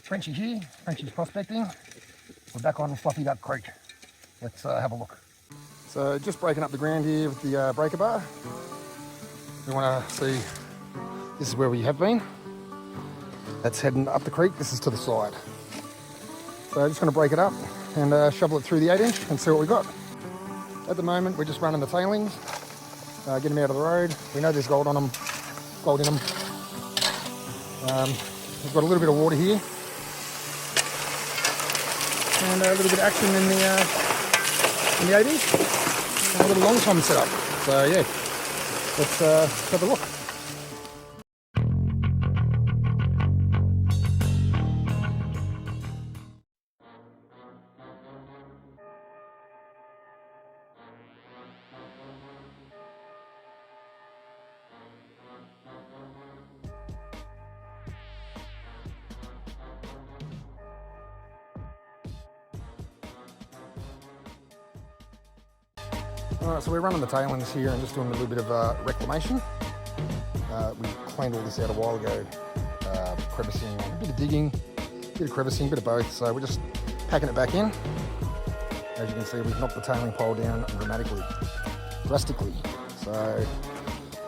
Frenchy here, Frenchy's prospecting. We're back on Fluffy Duck Creek. Let's have a look. So just breaking up the ground here with the breaker bar. We want to see, this is where we have been. That's heading up the creek, this is to the side. So I'm just going to break it up and shovel it through the 8-inch and see what we got. At the moment we're just running the tailings, getting them out of the road. We know there's gold on them, gold in them. We've got a little bit of water here. And a little bit of action in the 8-inch. And a little long tom set up. So yeah, let's have a look. Alright, so we're running the tailings here and just doing a little bit of reclamation. We cleaned all this out a while ago, crevicing, a bit of digging, a bit of crevicing, a bit of both. So we're just packing it back in. As you can see, we've knocked the tailing pole down drastically. So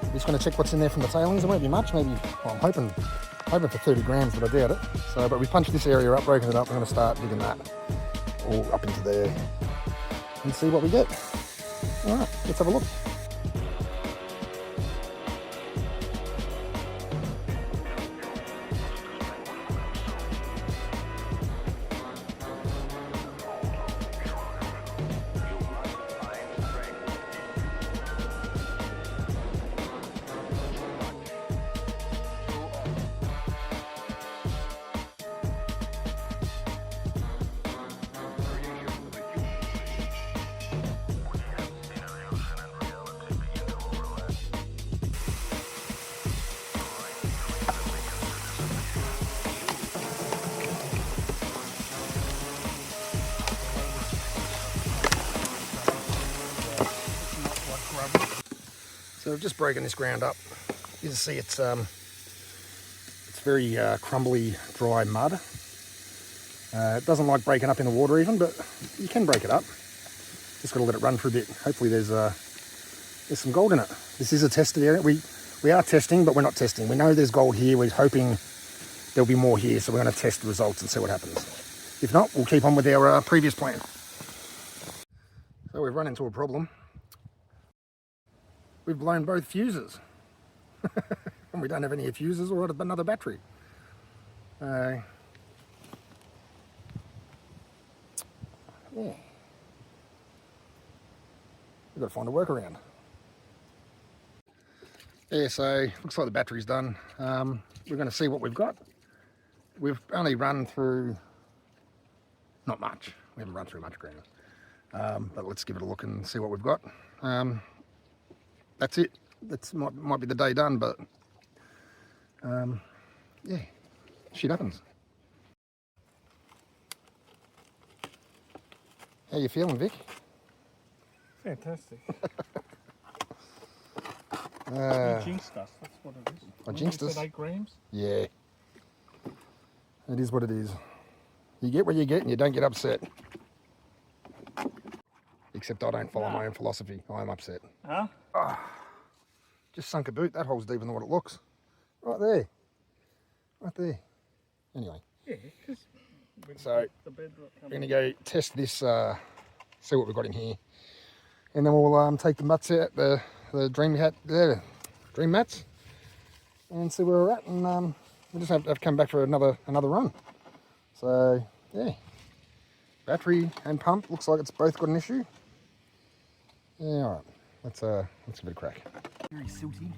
we're just going to check what's in there from the tailings. There won't be much, maybe, well, I'm hoping for 30 grams, but I doubt it. So, but we punched this area up, broken it up. We're going to start digging that all up into there and see what we get. All right, let's have a look. So we've just broken this ground up. You can see it's very crumbly, dry mud. It doesn't like breaking up in the water even, but you can break it up. Just got to let it run for a bit. Hopefully there's some gold in it. This is a tested area. We are testing, but we're not testing. We know there's gold here. We're hoping there'll be more here, so we're going to test the results and see what happens. If not, we'll keep on with our previous plan. So we've run into a problem. We've blown both fuses. And we don't have any fuses or another battery. Yeah. We've got to find a workaround. Yeah, so looks like the battery's done. We're going to see what we've got. We've only run through, not much. We haven't run through much ground. But let's give it a look and see what we've got. That's it. That might be the day done, but yeah, shit happens. How you feeling, Vic? Fantastic. You jinxed us, that's what it is. I jinxed us? 8 grams? Yeah. It is what it is. You get what you get and you don't get upset. Except I don't follow my own philosophy. I'm upset. Huh? Oh, just sunk a boot. That hole's deeper than what it looks. Right there. Right there. Anyway. Yeah, because so we're going to go test this, see what we've got in here. And then we'll take the mats out, the dream mats, and see where we're at. And we'll just have to come back for another run. So, yeah. Battery and pump, looks like it's both got an issue. Yeah, all right. Let's give it a crack. Very silty.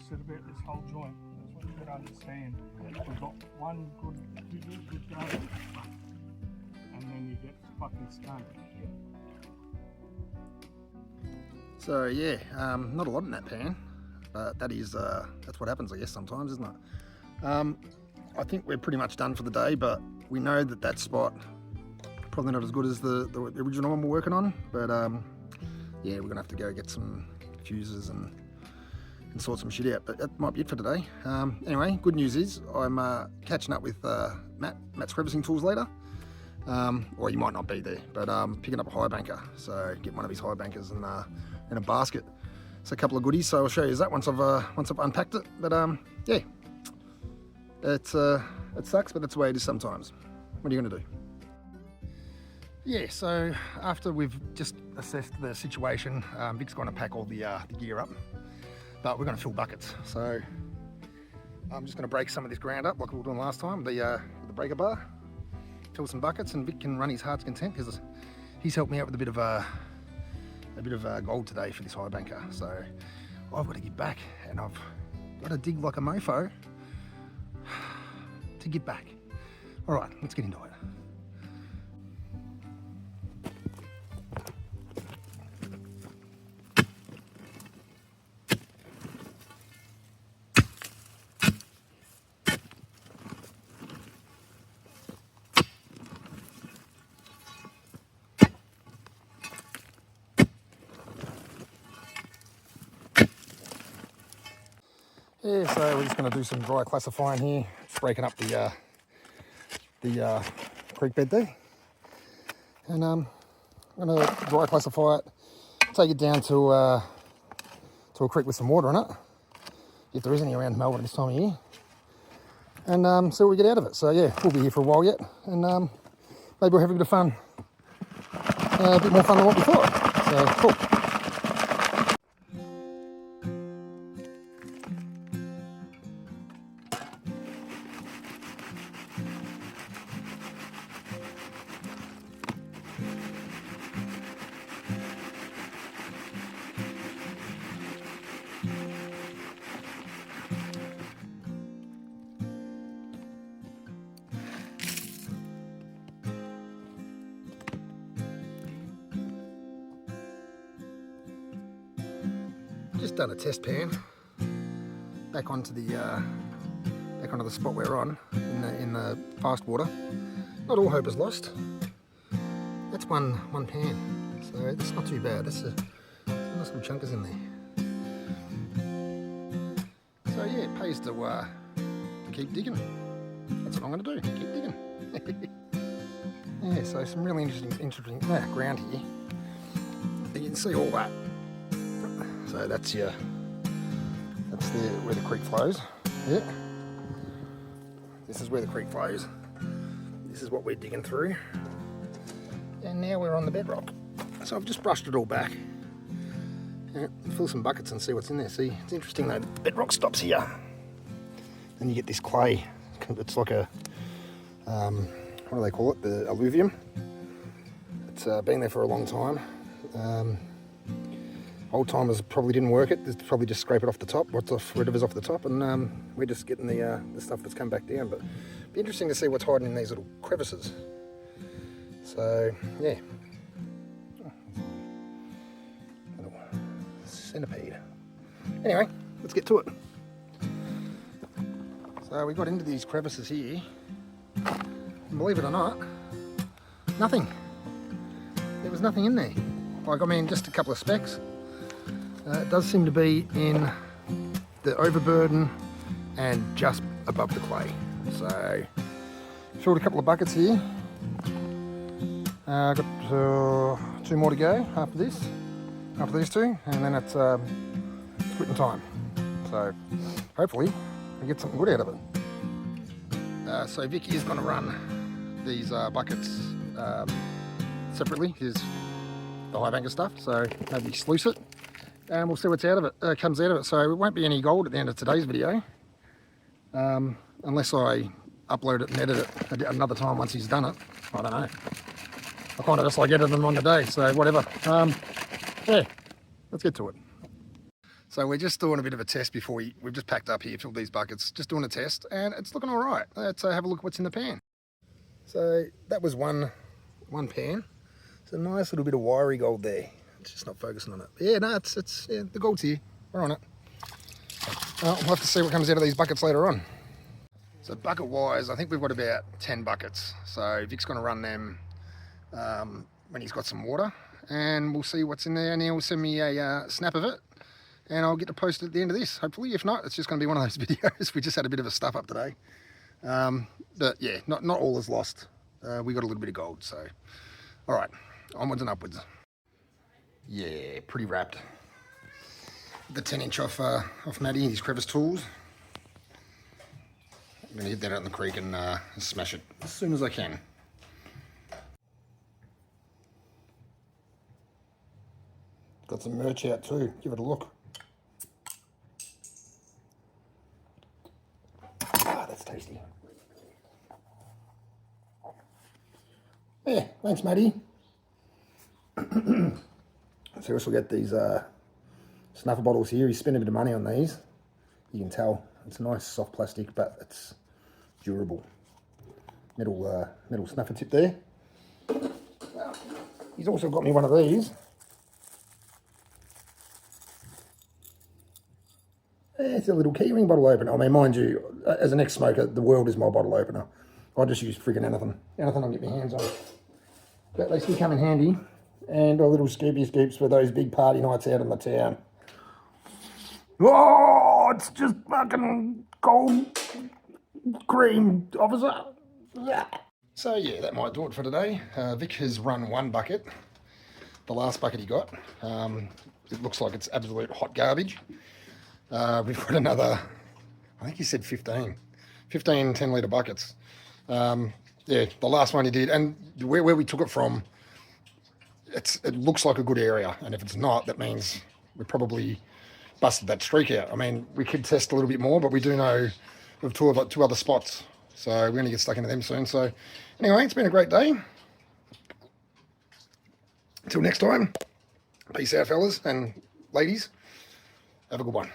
said about this whole joint. That's what you've got to understand. We've got one good go, and then you get fucking stunned. So yeah, not a lot in that pan, but that's what happens, I guess, sometimes, isn't it? I think we're pretty much done for the day, but we know that spot probably not as good as the original one we're working on, but yeah, we're gonna have to go get some fuses and sort some shit out, but that might be it for today. Anyway, good news is I'm catching up with Matt's crevicing tools later. Or you might not be there, but picking up a high banker, so get one of his high bankers in a basket. It's a couple of goodies, so I'll show you that once I've unpacked it. But yeah, it sucks, but that's the way it is sometimes. What are you gonna do? Yeah, so after we've just assessed the situation, Vic's going to pack all the gear up, but we're going to fill buckets. So I'm just going to break some of this ground up like we were doing last time, the breaker bar, fill some buckets, and Vic can run his heart's content because he's helped me out with a bit of gold today for this high banker. So I've got to give back, and I've got to dig like a mofo to give back. All right, let's get into it. Yeah, so we're just going to do some dry classifying here, just breaking up the creek bed there, and I'm going to dry classify it, take it down to a creek with some water in it, if there is any around Melbourne this time of year, and see what we get out of it. So yeah, we'll be here for a while yet, and maybe we'll have a bit of fun, a bit more fun than what we thought. So cool. Just done a test pan back onto the spot we're on in the fast water. Not all hope is lost. That's one pan, so it's not too bad. There's some nice little chunkers in there. So yeah, it pays to keep digging. That's what I'm going to do. Keep digging. Yeah, so some really interesting ground here. You can see all that. So that's where the creek flows. Yeah. This is where the creek flows. This is what we're digging through. And now we're on the bedrock. So I've just brushed it all back. Yeah, fill some buckets and see what's in there. See, it's interesting though, the bedrock stops here. Then you get this clay. It's like a, what do they call it? The alluvium. It's been there for a long time. Old timers probably didn't work it. It's probably just scrape it off the top, whatever's off the top, and we're just getting the stuff that's come back down. But it'd be interesting to see what's hiding in these little crevices. So yeah, little centipede. Anyway, let's get to it. So we got into these crevices here, and believe it or not, nothing. There was nothing in there. Like, I mean, just a couple of specks. It does seem to be in the overburden and just above the clay. So, filled a couple of buckets here. Got 2 more to go after these 2, and then it's quitting time. So, hopefully, we get something good out of it. So Vic is going to run these buckets separately. Here's the high banker stuff. So maybe sluice it. And we'll see what's out of it, comes out of it. So it won't be any gold at the end of today's video, unless I upload it and edit it another time once he's done it. I don't know. I kind of just like editing them on the day, so whatever. Yeah, let's get to it. So we're just doing a bit of a test before we've just packed up here, filled these buckets, just doing a test, and it's looking all right. Let's have a look at what's in the pan. So that was one pan. It's a nice little bit of wiry gold there. It's just not focusing on it. Yeah, no, yeah, the gold's here. We're on it. We'll have to see what comes out of these buckets later on. So bucket-wise, I think we've got about 10 buckets. So Vic's going to run them when he's got some water, and we'll see what's in there, and he'll send me a snap of it, and I'll get to post it at the end of this, hopefully. If not, it's just going to be one of those videos. We just had a bit of a stuff up today. But yeah, not all is lost. We got a little bit of gold, so all right, onwards and upwards. Yeah, pretty wrapped. The 10-inch off Matty, his crevice tools. I'm going to get that out in the creek and smash it as soon as I can. Got some merch out too, give it a look. Ah, that's tasty. Yeah, thanks Matty. So we'll get these snuffer bottles here. He's spent a bit of money on these. You can tell it's nice soft plastic, but it's durable. Metal snuffer tip there. He's also got me one of these. It's a little keyring bottle opener. I mean, mind you, as an ex-smoker, the world is my bottle opener. I just use friggin' anything I can get my hands on. But they still come in handy. And a little scoopy scoops for those big party nights out in the town. Oh, it's just fucking cold cream, officer. Yeah. So yeah, that might do it for today. Vic has run one bucket. The last bucket he got. It looks like it's absolute hot garbage. We've got another, I think he said 15 10-litre buckets. Yeah, the last one he did, and where we took it from, it looks like a good area, and if it's not, that means we probably busted that streak out. I mean, we could test a little bit more, but we do know of two other spots, so we're going to get stuck into them soon. So anyway, it's been a great day. Until next time, peace out fellas and ladies, have a good one.